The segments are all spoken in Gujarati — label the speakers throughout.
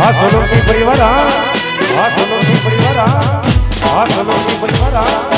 Speaker 1: હા સોલંકી પરિવાર હા સોલંકી પરિવાર હા સોલંકી પરિવાર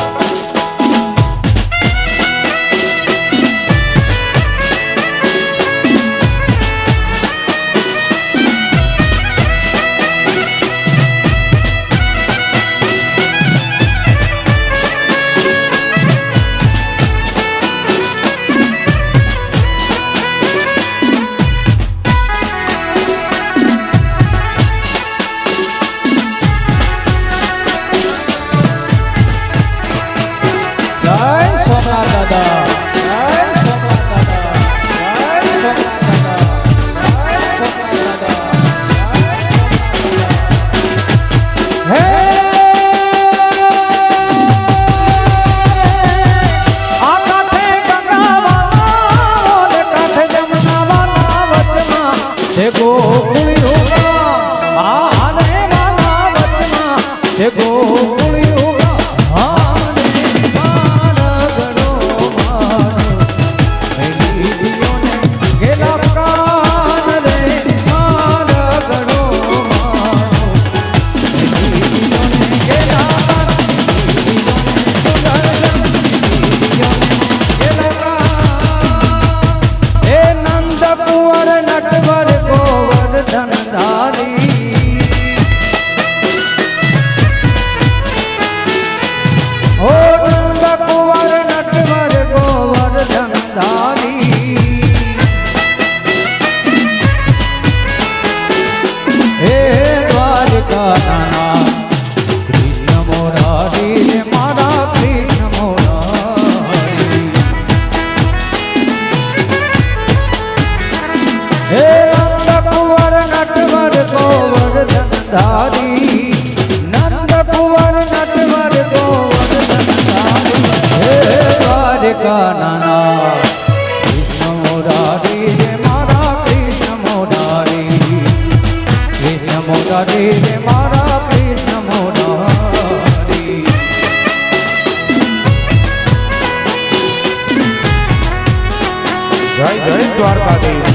Speaker 1: જય જય દ્વારકાધીશ જય જય દ્વારકાધીશ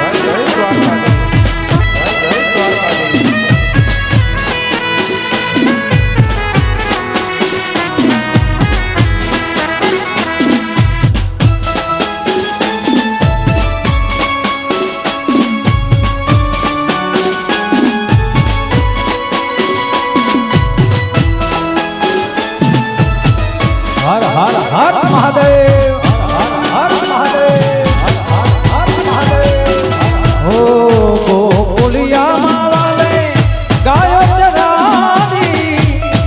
Speaker 1: જય જય દ્વારકાધીશ
Speaker 2: હર હર હર મહાદેવ હર મહાદેવ હો ગોકુલિયા વાલે ગાયો ચરાવી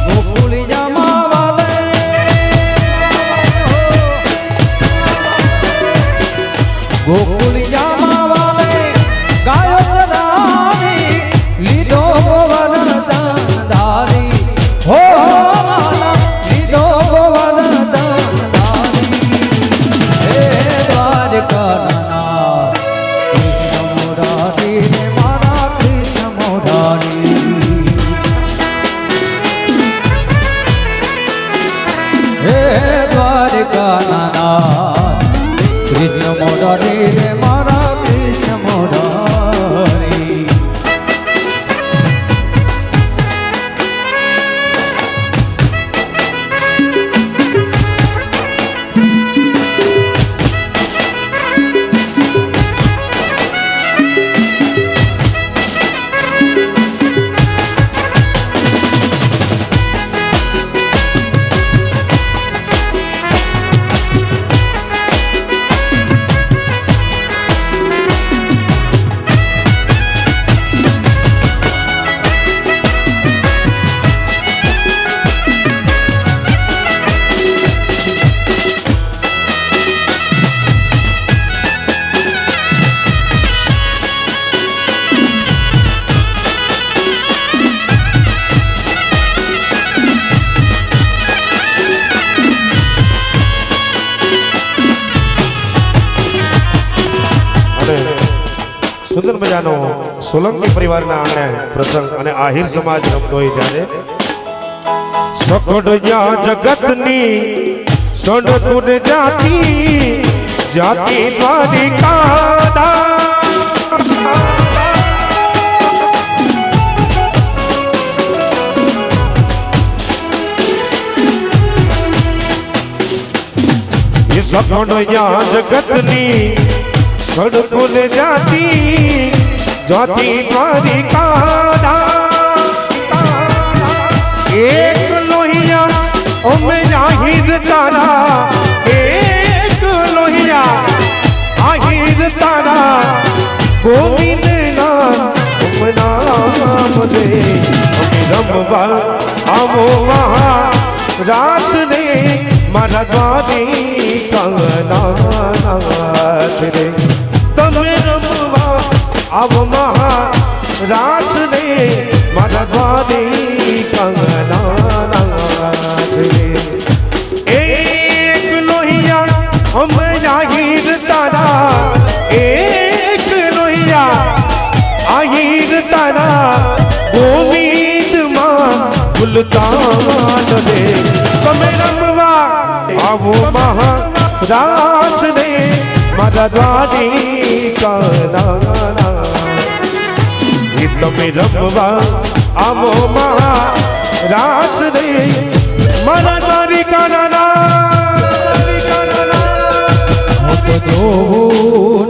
Speaker 2: ગોકુલિયા વાલે ગોકુલિયા વાલે ગાયો ચરાવી લીધો ગોવર્ધન ધારી હો લીધો ગોવર્ધન ધારી હે દ્વારકા કૃષ્ણ મોરારી રે મારા કૃષ્ણ મોરારી
Speaker 1: સુંદર મજાનો સોલંકી પરિવારના આંગણે પ્રસંગ અને આહિર સમાજ રમતો હોય ત્યારે સકડ્યા જગતની સડતુર જાતિ જાતિ દ્વારિકા સગવડયા જગતની સડકુલ જાતી જ્યોતિ દ્વારિકા એક લોહિયા અમે આહિર તારા એક લોહિયા આહિર તારા ગોવિંદ નામ દે અમે રમવા આવો મહા રાસ રે મારા દ્વારિકાનાથ રે તમે રમવા આવો મહા રાસ રે મારા દ્વારિકાનાથ રે એક લોહિયા અમે આહિર તારા એક લોહિયા આહિર તારા ગોવિંદ માં ગુલતાન રે તમે રમવા આવો મહા રાસ રે મારા દ્વારિકાનાથ તમે રમવા આવો મહા રાસ રે મારા દ્વારિકાનાથ
Speaker 2: જોવું